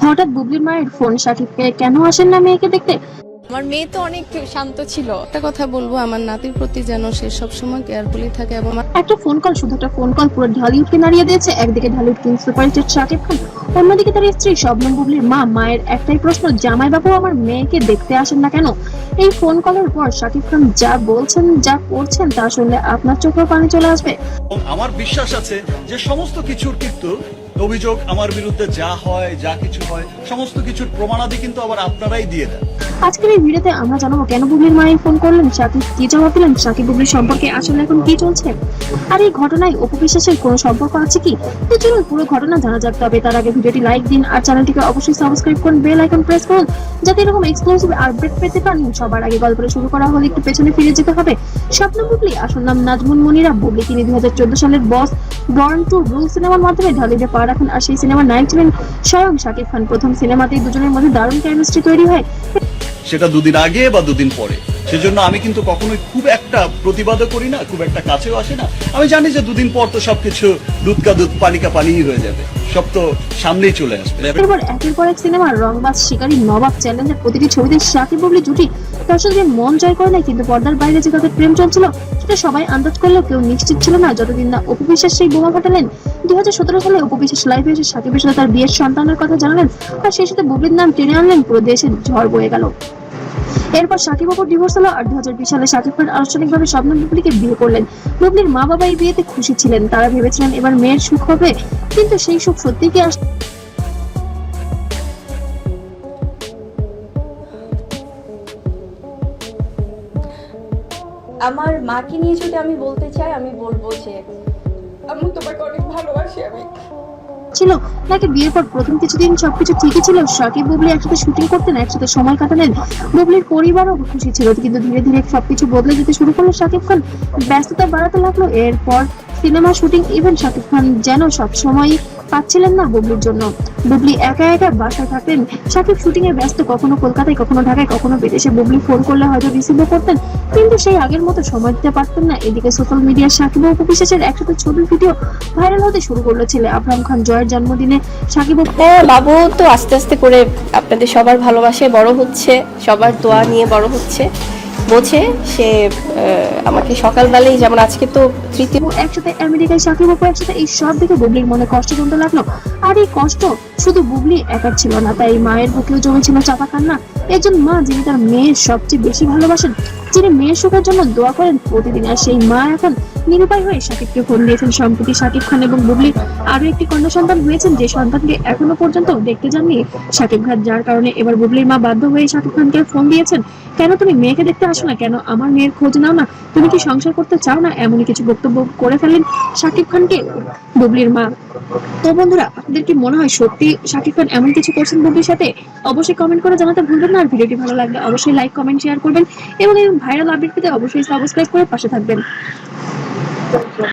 হঠাৎ বুবলির মায়ের ফোন, শাকিবকে কেন আসেন না মেয়েকে দেখতে? আমার মেয়ে তো অনেক শান্ত ছিল। একটা কথা বলবো, আমার নাতির প্রতি যেন সে সবসময় কেয়ারফুলি থাকে এবং একটা ফোন কল, শুধু একটা ফোন কল পুরো ঢালিউডকে নাড়িয়ে দিয়েছে। একদিকে ঢালিউড কিং সুপারস্টার শাকিব খান, অন্যদিকে তার স্ত্রী শবনম বুবলির মা। মায়ের একটাই প্রশ্ন, জামাই বাবু আমার মেয়েকে দেখতে আসেন না কেন? এই ফোন কলের পর শাকিব খান যা বলছেন, যা করছেন তা শুনলে আপনার চোখেও পানি চলে আসবে। আমার বিশ্বাস আছে যে সমস্ত কিছুর কিন্তু অভিযোগ আমার বিরুদ্ধে যা হয়, যা কিছু হয়, সমস্ত কিছুর প্রমাণাদি কিন্তু আবার আপনারাই দিয়ে দেন। আজকের এই ভিডিওতে আমরা জানাবো কেন বুবলির মা ফোন করলেন, শাকিব কি জবাব দিলেন, শাকিব বুবলির সম্পর্কে আসলে এখন কি চলছে, আর এই ঘটনায় অপু বিশ্বাসের কোনো সম্পর্ক আছে কি? তো চলুন পুরো ঘটনা জানা যাক। তবে তার আগে ভিডিওটি লাইক দিন আর চ্যানেলটিকে অবশ্যই সাবস্ক্রাইব করুন, বেল আইকন প্রেস করুন যাতে এরকম এক্সক্লুসিভ আপডেট পেতে পারেন সবার আগে। গল্পটা শুরু করা হলে একটু পেছনে ফিরে যেতে হবে। স্বপ্ন বুবলি, আসল নাম নাজমুন মনিরা বুবলি। তিনি 2014 সালের বস, বর্ন টু রুল সিনেমার মাধ্যমে ঢালিউডে পা রাখেন, আর সেই সিনেমার নায়ক ছিলেন স্বয়ং শাকিব খান। প্রথম সিনেমাতেই দুজনের মধ্যে দারুণ কেমিস্ট্রি তৈরি হয়, সেটা দুদিন আগে বা দুদিন পরে। সেজন্য আমি কিন্তু কখনোই খুব একটা প্রতিবাদও করি না, খুব একটা কাছেও আসে না। আমি জানি যে দুদিন পর তো সবকিছু দুধ কা দুধ পানি কা পানি হয়ে যাবে, সব তো সামনেই চলে আসবে। এরপর একের পর এক সিনেমা, রংবাজ, শিকারী, নবাব, চ্যালেঞ্জের প্রতিটি ছবিতে শাকিব বুবলি জুটি দর্শকদের মন জয় করে নেয়। কিন্তু পর্দার বাইরে যে তাদের প্রেম চলছিল সেটা সবাই আন্দাজ করলেও কেউ নিশ্চিত ছিল না, যতদিন না অপু বিশ্বাস সেই বোমা ফাটালেন। 2017 সালে অপু বিশ্বাস লাইভে এসে শাকিবের সাথে তার বিয়ের সন্তানের কথা জানালেন, আর সেই সাথে বুবলির নাম টেনে আনলেন। পুরো দেশে ঝড় বয়ে গেল। এরপর শাকিব অপুর ডিভোর্স হলো, আর 2020 সালে শাকিব খান আনুষ্ঠানিকভাবে শবনম বুবলিকে বিয়ে করলেন। বুবলির মা বাবা এই বিয়েতে খুশি ছিলেন, তারা ভেবেছিলেন এবার মেয়ের সুখ হবে, কিন্তু সেই সুখ সত্যি কি আমার মাকে নিয়ে যদি আমি বলতে চাই, আমি বলবো যে আম্মু তোমাকে অনেক ভালোবাসি আমি। ছিল নাকি বিয়ের পর প্রথম কিছুদিন সবকিছু ঠিকই ছিল? শাকিব বুবলি একসাথে শুটিং করতেন, একসাথে সময় কাটালেন, বুবলির পরিবারও খুশি ছিল। কিন্তু ধীরে ধীরে সবকিছু বদলে যেতে শুরু করলো। শাকিব খান ব্যস্ততা বাড়াতে লাগলো। এরপর cinema shooting event, Shakib Khan যেন সবসময় পাচ্ছিলেন না বুবলির জন্য। বুবলি একা একা বাসায় থাকতেন, শাকিব শুটিং এ ব্যস্ত, কখনো কলকাতায়, কখনো ঢাকায়, কখনো বিদেশে। বুবলি ফোন করলে হয়তো রিসিভও করতেন, কিন্তু সেই আগের মতো সময় দিতে পারতেন না। এদিকে সোশ্যাল মিডিয়ায় শাকিব ও অপু বিশ্বাসের একসাথে ছবি, ভিডিও ভাইরাল হতে শুরু করলো। ছেলে আবরাম খান জয়ের জন্মদিনে শাকিব বাবু তো আস্তে আস্তে করে আপনাদের সবার ভালোবাসায় বড় হচ্ছে, সবার দোয়া নিয়ে বড় হচ্ছে। বোঝে সে আমাকে সকালবেলায়, যেমন আজকে তো তৃতীয়, একসাথে আমেরিকায়, শাকিব অপু একসাথে, এই সব দেখে বুবলির মনে কষ্ট জমতে লাগলো। আর এই কষ্ট শুধু বুবলি একার ছিল না, তাই মায়ের বুকেও জমেছিল চাপা কান্না। একজন মা যিনি তার মেয়ের সবচেয়ে বেশি ভালোবাসেন, যিনি মেয়ের সুখের জন্য দোয়া করেন প্রতিদিন, আর সেই মা এখন নিরুপায় হয়ে শাকিবকে ফোন দিয়েছেন। সম্প্রতি শাকিব খান এবং বুবলির আরো একটি কন্যা সন্তান হয়েছেন, যে সন্তানকে এখনো পর্যন্ত দেখতে যাননি শাকিব খান, যার কারণে এবার বুবলির মা বাধ্য হয়ে শাকিব খানকে ফোন দিয়েছেন। কেন তুমি মেয়েকে দেখতে আসো না? কেন আমার মেয়ের খোঁজ নাও না? তুমি কি সংসার করতে চাও না? এমনই কিছু বক্তব্য করে ফেলেন শাকিব খানকে বুবলির মা। তো বন্ধুরা, আপনাদের কি মনে হয় সত্যি শাকিব খান এমন কিছু করছেন বুবলির সাথে? অবশ্যই কমেন্ট করে জানাতে ভুলবেন না। আর ভিডিওটি ভালো লাগলে অবশ্যই লাইক, কমেন্ট, শেয়ার করবেন এবং এই ভাইরাল আপডেট পেতে অবশ্যই সাবস্ক্রাইব করে পাশে থাকবেন।